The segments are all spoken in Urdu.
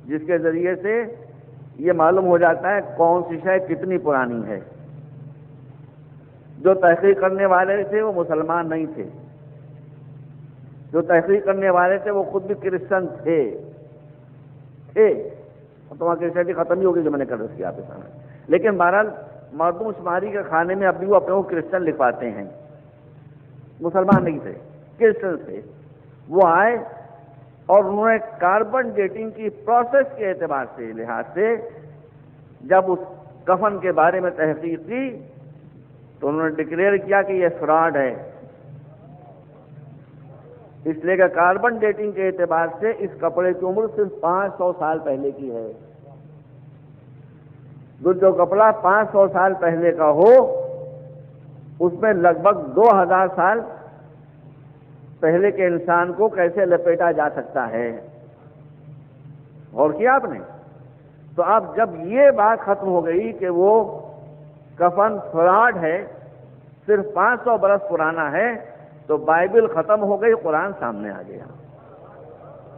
جس کے ذریعے سے یہ معلوم ہو جاتا ہے کون سی شے کتنی پرانی ہے۔ جو تحقیق کرنے والے تھے وہ مسلمان نہیں تھے، جو تحقیق کرنے والے تھے وہ خود بھی کرسچن تھے۔ تو وہاں کرسچنٹی ختم ہی ہوگی جو میں نے کر رکھی آپ کے سامنے، لیکن بہرحال مردم شماری کے کھانے میں اپنی وہ اپنے کو کرسچن لکھواتے ہیں، مسلمان نہیں تھے، کرسچن تھے۔ وہ آئے اور انہوں نے کاربن ڈیٹنگ کی پروسیس کے اعتبار سے لحاظ سے جب اس کفن کے بارے میں تحقیق کی تو انہوں نے ڈکلیئر کیا کہ یہ فراڈ ہے، اس لیے کہ کاربن ڈیٹنگ کے اعتبار سے اس کپڑے کی عمر صرف 500 سال پہلے کی ہے۔ جو کپڑا 500 سال پہلے کا ہو اس میں لگ بھگ 2000 سال پہلے کے انسان کو کیسے لپیٹا جا سکتا ہے؟ غور کیا آپ نے؟ تو اب جب یہ بات ختم ہو گئی کہ وہ کفن فراڈ ہے، صرف 500 برس پرانا ہے، تو بائبل ختم ہو گئی، قرآن سامنے آ گیا۔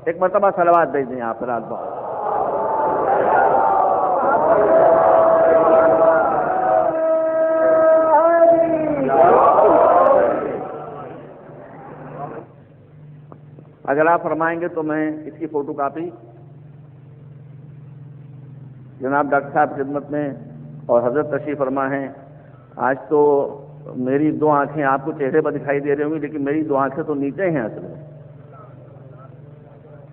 ایک مرتبہ صلوات بھیج دیں آپ رات بھر۔ اگر آپ فرمائیں گے تو میں اس کی فوٹو کاپی جناب ڈاکٹر صاحب خدمت میں اور حضرت تشریف فرما ہیں۔ آج تو میری 2 آنکھیں آپ کو چہرے پر دکھائی دے رہی ہوں گی، لیکن میری 2 آنکھیں تو نیچے ہیں اصل میں۔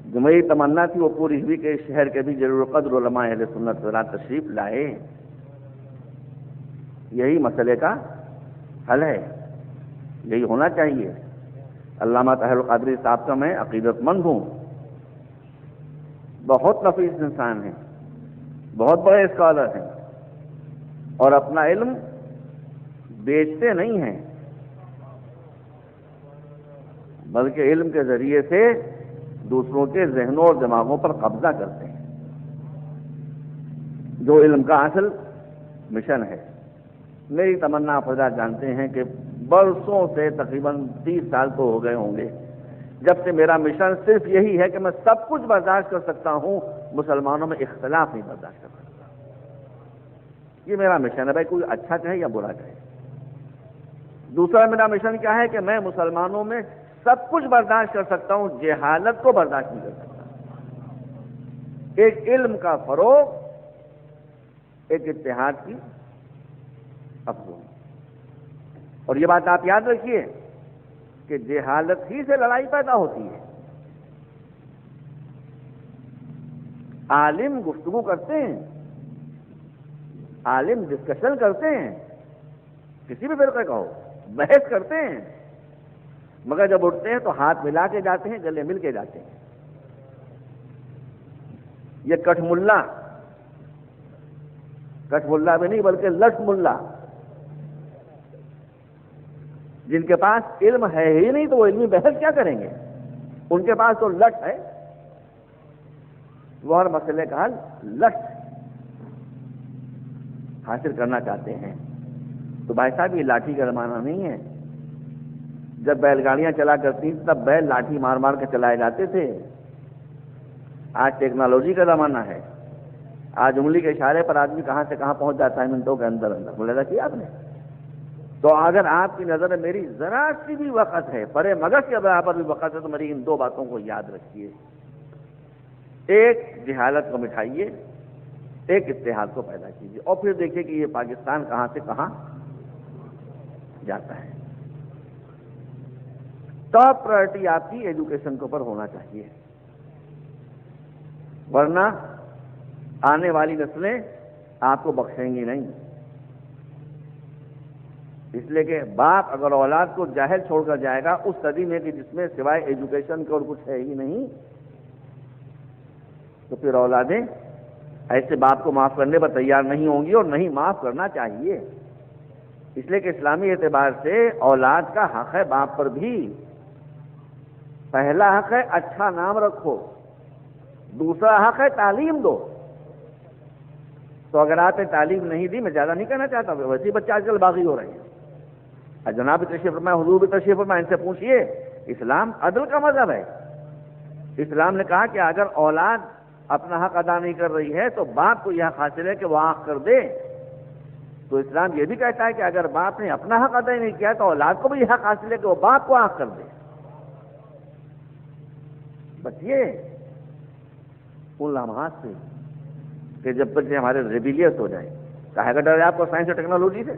جو میری تمنا تھی وہ پوری ہوئی کہ اس شہر کے بھی ضرور قدر علماء اہل سنت والجماعت تشریف لائے۔ یہی مسئلے کا حل ہے، یہی ہونا چاہیے۔ علامہ طاہر القادری صاحب کا میں عقیدت مند ہوں، بہت نفیس انسان ہیں، بہت بڑے اسکالر ہیں، اور اپنا علم بیچتے نہیں ہیں بلکہ علم کے ذریعے سے دوسروں کے ذہنوں اور دماغوں پر قبضہ کرتے ہیں، جو علم کا اصل مشن ہے۔ میری تمنا آپ حضرات جانتے ہیں کہ برسوں سے تقریباً 30 سال تو ہو گئے ہوں گے جب سے میرا مشن صرف یہی ہے کہ میں سب کچھ برداشت کر سکتا ہوں، مسلمانوں میں اختلاف نہیں برداشت کر سکتا۔ یہ میرا مشن ہے، بھائی کوئی اچھا کہے یا برا کہے۔ دوسرا میرا مشن کیا ہے کہ میں مسلمانوں میں سب کچھ برداشت کر سکتا ہوں، جہالت کو برداشت نہیں کر سکتا۔ ایک علم کا فروغ، ایک اتحاد کی افزون۔ اور یہ بات آپ یاد رکھیے کہ جہالت ہی سے لڑائی پیدا ہوتی ہے۔ عالم گفتگو کرتے ہیں، عالم ڈسکشن کرتے ہیں، کسی بھی فرقے کا ہو، بحث کرتے ہیں، مگر جب اٹھتے ہیں تو ہاتھ ملا کے جاتے ہیں، گلے مل کے جاتے ہیں۔ یہ کٹھ ملا بھی نہیں بلکہ لٹ ملا، جن کے پاس علم ہے ہی نہیں تو وہ علمی بحث کیا کریں گے؟ ان کے پاس تو لٹ ہے، وہ ہر مسئلے کا حل لٹ حاصل کرنا چاہتے ہیں۔ تو بھائی صاحب یہ لاٹھی کا زمانہ نہیں ہے۔ جب بیل گاڑیاں چلا کرتی تب بیل لاٹھی مار مار کے چلائے جاتے تھے۔ آج ٹیکنالوجی کا زمانہ ہے، آج انگلی کے اشارے پر آدمی کہاں سے کہاں پہنچ جاتا ہے منٹوں کے اندر اندر۔ ملاحظہ کیا آپ نے؟ تو اگر آپ کی نظر میں میری ذرا سی بھی وقت ہے، برے مغز کے برابر بھی وقت ہے، تو میری ان 2 باتوں کو یاد رکھیے۔ ایک جہالت کو مٹھائیے، ایک اتحاد کو پیدا کیجیے، اور پھر دیکھیے کہ یہ پاکستان کہاں سے کہاں جاتا ہے۔ ٹاپ پرائرٹی آپ کی ایجوکیشن کے اوپر ہونا چاہیے، ورنہ آنے والی نسلیں آپ کو بخشیں گی نہیں۔ اس لیے کہ باپ اگر اولاد کو جاہل چھوڑ کر جائے گا اس صدی میں کہ جس میں سوائے ایجوکیشن کے اور کچھ ہے ہی نہیں، تو پھر اولادیں ایسے باپ کو معاف کرنے پر تیار نہیں ہوں گی، اور نہیں معاف کرنا چاہیے۔ اس لیے کہ اسلامی اعتبار سے اولاد کا حق ہے باپ پر بھی۔ پہلا حق ہے اچھا نام رکھو، دوسرا حق ہے تعلیم دو۔ تو اگر آپ نے تعلیم نہیں دی، میں زیادہ نہیں کہنا چاہتا، ویسے ہی بچے آج کل باغی ہو رہے ہیں۔ جناب تشریف فرمائے، حضور بھی تشریف فرمائے، ان سے پوچھئے، اسلام عدل کا مذہب ہے۔ اسلام نے کہا کہ اگر اولاد اپنا حق ادا نہیں کر رہی ہے تو باپ کو یہ حق حاصل ہے کہ وہ آنکھ کر دے. تو اسلام یہ بھی کہتا ہے کہ اگر باپ نے اپنا حق ادا نہیں کیا تو اولاد کو بھی یہ حق حاصل ہے کہ وہ باپ کو آنکھ کر دے. بچیے ان لمحات سے کہ جب بچے ہمارے ریبیلیس ہو جائیں. کہا کا ڈر ہے آپ کو سائنس اور ٹیکنالوجی سے؟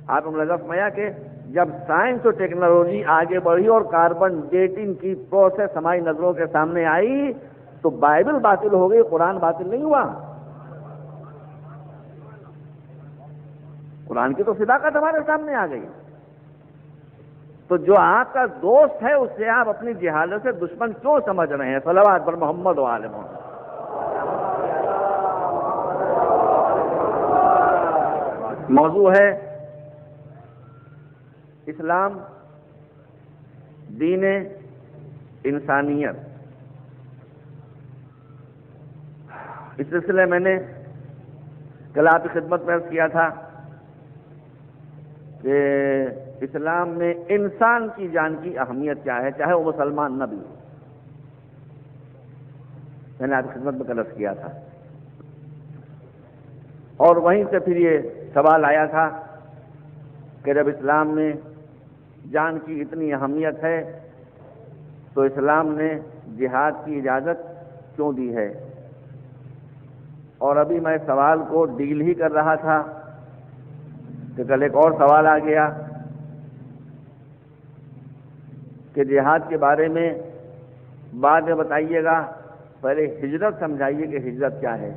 آپ نے ملاحظہ فرمایا کہ جب سائنس اور ٹیکنالوجی آگے بڑھی اور کاربن ڈیٹنگ کی پروسیس ہماری نظروں کے سامنے آئی تو بائبل باطل ہو گئی، قرآن باطل نہیں ہوا. قرآن کی تو صداقت ہمارے سامنے آ گئی. تو جو آپ کا دوست ہے اس سے آپ اپنی جہالت سے دشمن کیوں سمجھ رہے ہیں؟ صلوات پر محمد و آل محمد. موضوع ہے اسلام دین انسانیت. اس سلسلے میں نے کل آپ کی خدمت میں عرض کیا تھا کہ اسلام میں انسان کی جان کی اہمیت کیا ہے، چاہے وہ مسلمان نہ بھی ہو. میں نے آپ کی خدمت میں کل عرض کیا تھا. اور وہیں سے پھر یہ سوال آیا تھا کہ جب اسلام میں جان کی اتنی اہمیت ہے تو اسلام نے جہاد کی اجازت کیوں دی ہے؟ اور ابھی میں سوال کو ڈیل ہی کر رہا تھا کہ کل ایک اور سوال آ گیا کہ جہاد کے بارے میں بعد میں بتائیے گا، پہلے ہجرت سمجھائیے کہ ہجرت کیا ہے.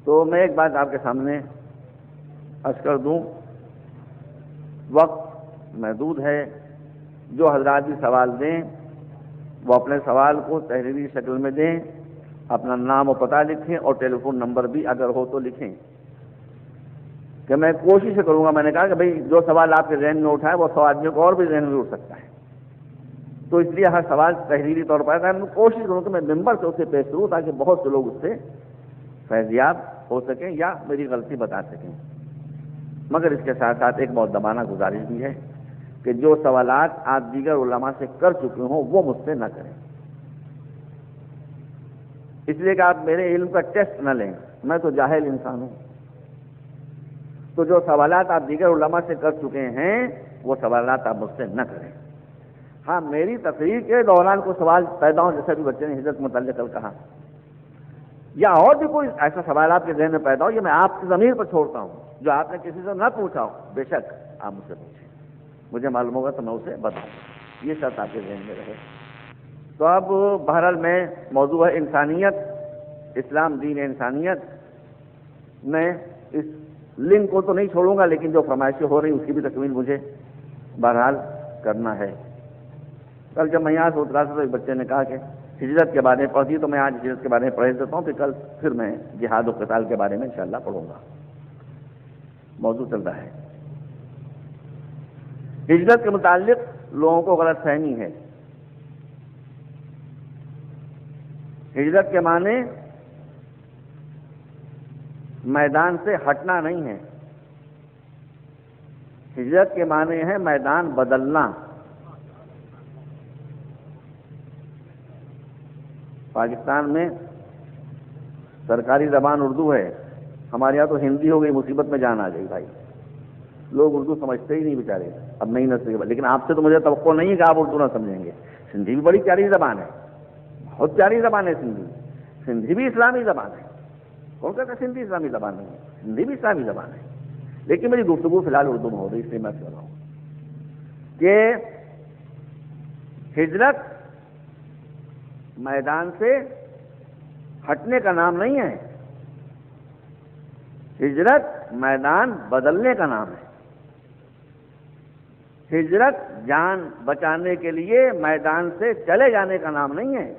تو میں ایک بات آپ کے سامنے عرض کر دوں. وقت محدود ہے. جو حضرات بھی سوال دیں وہ اپنے سوال کو تحریری شکل میں دیں، اپنا نام و پتہ لکھیں اور ٹیلی فون نمبر بھی اگر ہو تو لکھیں کہ میں کوشش کروں گا. میں نے کہا کہ بھئی جو سوال آپ کے ذہن میں اٹھا ہے وہ 100 آدمیوں کو اور بھی ذہن میں اٹھ سکتا ہے. تو اس لیے ہر سوال تحریری طور پر میں کوشش کروں کہ میں ممبر سے اسے پیش کروں تاکہ بہت سے لوگ اس سے فیضیاب ہو سکیں یا میری غلطی بتا سکیں. مگر اس کے ساتھ ساتھ ایک مؤدبانہ گزارش بھی ہے کہ جو سوالات آپ دیگر علماء سے کر چکے ہوں وہ مجھ سے نہ کریں، اس لیے کہ آپ میرے علم کا ٹیسٹ نہ لیں. میں تو جاہل انسان ہوں. تو جو سوالات آپ دیگر علماء سے کر چکے ہیں وہ سوالات آپ مجھ سے نہ کریں. ہاں میری تقریر کے دوران کوئی سوال پیدا ہو، جیسے بھی بچے نے ہجرت متعلق کل کہا، یا اور بھی کوئی ایسا سوال آپ کے ذہن میں پیدا ہو، یہ میں آپ کی ضمیر پر چھوڑتا ہوں. جو آپ نے کسی سے نہ پوچھا ہو بے شک آپ مجھ سے پوچھیں، مجھے معلوم ہوگا تو میں اسے بتاؤں. یہ شرط آپ کے ذہن میں رہے. تو اب بہرحال میں موضوع ہے انسانیت، اسلام دین انسانیت. میں اس لنک کو تو نہیں چھوڑوں گا لیکن جو فرمائشیں ہو رہی اس کی بھی تکمیل مجھے بہرحال کرنا ہے. کل جب میں یہاں سے اترا تھا تو ایک بچے نے کہا کہ ہجرت کے بارے میں پڑھی، تو میں آج ہجرت کے بارے میں پڑھ دیتا ہوں، پھر میں جہاد و قتال کے بارے میں انشاءاللہ پڑھوں گا. موضوع چل رہا ہے ہجرت کے متعلق لوگوں کو غلط فہمی ہے. ہجرت کے معنی میدان سے ہٹنا نہیں ہے. ہجرت کے معنی ہے میدان بدلنا. پاکستان میں سرکاری زبان اردو ہے، ہمارے یہاں تو ہندی ہو گئی، مصیبت میں جان آ گئی بھائی. لوگ اردو سمجھتے ہی نہیں بیچارے اب نئی نسل کے بعد. لیکن آپ سے تو مجھے توقع نہیں ہے کہ آپ اردو نہ سمجھیں گے. سندھی بھی بڑی پیاری زبان ہے، بہت پیاری زبان ہے سندھی. سندھی بھی اسلامی زبان ہے. کون کہتا ہے سندھی اسلامی زبان نہیں ہے؟ سندھی بھی اسلامی زبان ہے. لیکن میری گفتگو فی الحال اردو میں ہو رہی، اس لیے میں کہہ رہا ہوں کہ ہجرت میدان سے ہٹنے کا نام نہیں ہے، ہجرت میدان بدلنے کا نام ہے. ہجرت جان بچانے کے لیے میدان سے چلے جانے کا نام نہیں ہے.